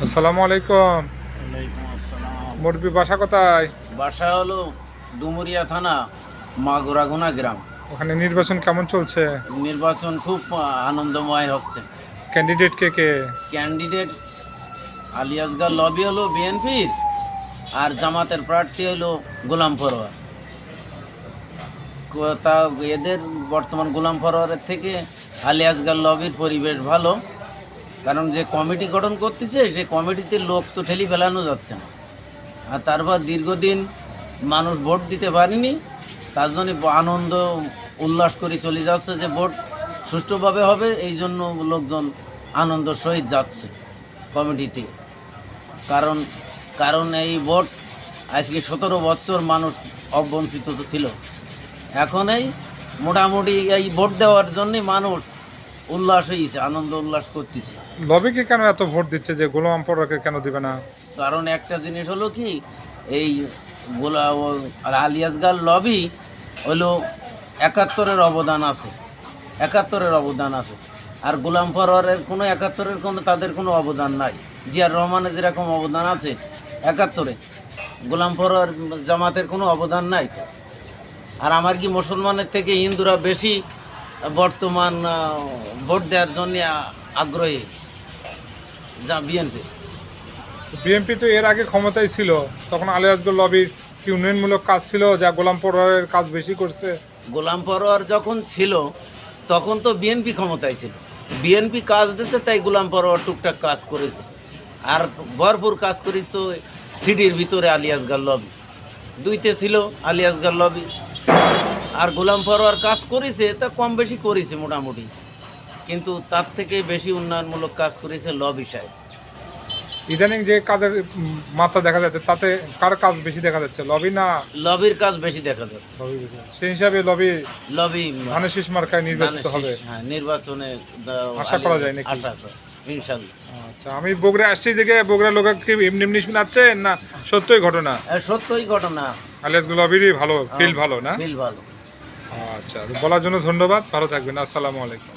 আসসালামু আলাইকুম। ওয়ালাইকুম আসসালাম। মুরব্বি বাসা কোথায়? বাসা হলো ডুমুরিয়া থানা, মাগুরাগুনা গ্রাম। ওখানে নির্বাচন কেমন চলছে? নির্বাচন খুব আনন্দময় হচ্ছে। ক্যান্ডিডেট কে কে? ক্যান্ডিডেট আলিয়াসগার লবি হলো বিএনপির, আর জামাতের প্রার্থী হলো গোলাম পরোয়ার। তা এদের বর্তমান গোলাম পরোয়ারের থেকে আলিয়াসগার লবির পরিবেশ ভালো, কারণ যে কমিটি গঠন করতেছে সেই কমিটিতে লোক তো ঠেলি ফেলানো যাচ্ছে না। আর তারপর দীর্ঘদিন মানুষ ভোট দিতে পারেনি, তার জন্য আনন্দ উল্লাস করে চলে যাচ্ছে যে ভোট সুষ্ঠুভাবে হবে, এই জন্য লোকজন আনন্দ সহিত যাচ্ছে কমিটিতে। কারণ কারণ এই ভোট আজকে 17 বছর মানুষ অবঞ্চিত ছিল, এখন এই মোটামুটি এই ভোট দেওয়ার জন্যে মানুষ উল্লাস হয়েছে, আনন্দ উল্লাস করতেছে। লবিকে কেন এত ভোট দিচ্ছে যে গোলাম পরোয়ারকে কেন দিবে না? কারণ একটা জিনিস হলো কি, এই আলিয়াসগার লবি হলো 71-এর অবদান আছে, 71-এর অবদান আছে। আর গোলাম পরোয়ারের কোনো 71-এর কোনো তাদের কোনো অবদান নাই। জিয়ার রহমানের যেরকম অবদান আছে 71-এ, গোলাম পরোয়ার জামাতের কোনো অবদান নাই। আর আমার কি মুসলমানের থেকে হিন্দুরা বেশি বর্তমান ভোট দেওয়ার জন্য আগ্রহী যা বিএনপি। বিএনপি তো এর আগে ক্ষমতায় ছিল, তখন আলিয়াসগঞ্জ লবির কি উন্নয়নমূলক কাজ ছিল যা গোলাম পরোয়ারের কাজ বেশি করছে? গোলাম পরোয়ার যখন ছিল তখন তো বিএনপি ক্ষমতায় ছিল, বিএনপি কাজ দিচ্ছে, তাই গোলাম পরোয়ার টুকটাক কাজ করেছে। আর ভরপুর কাজ করেছে তো সিটির ভিতরে আলিয়াসগার লবি, দুইতে ছিল আলিয়াসগার লবি। আর গোলাম পরোয়ার কাজ করেছে তা কম বেশি করেছে মোটামুটি, কিন্তু তার থেকে বেশি উন্নয়নমূলক কাজ করেছে লবি সাহেব। ইদানিং যে কাজের মাত্রা দেখা যাচ্ছে তাতে কার কাজ বেশি দেখা যাচ্ছে, লবি না? লবির কাজ বেশি দেখা যাচ্ছে। লবি বেশি। সেই হিসাবে লবি লবি ধানের শীষ মার্কায় নির্বাচিত হবে হ্যাঁ, নির্বাচনে আশা করা যায় নাকি? আশা করা, ইনশাল্লাহ। আচ্ছা, আমি বগুড়া আসছি দেখে বগুড়া লোক কি এমনি এমনি শোনাচ্ছেন না সত্যই ঘটনা? সত্যই ঘটনা। আলিয়াসগঞ্জ লবিরই ভালো, ফিল ভালো না? ফিল ভালো। আচ্ছা, বলার জন্য ধন্যবাদ, ভালো থাকবেন, আসসালামু আলাইকুম।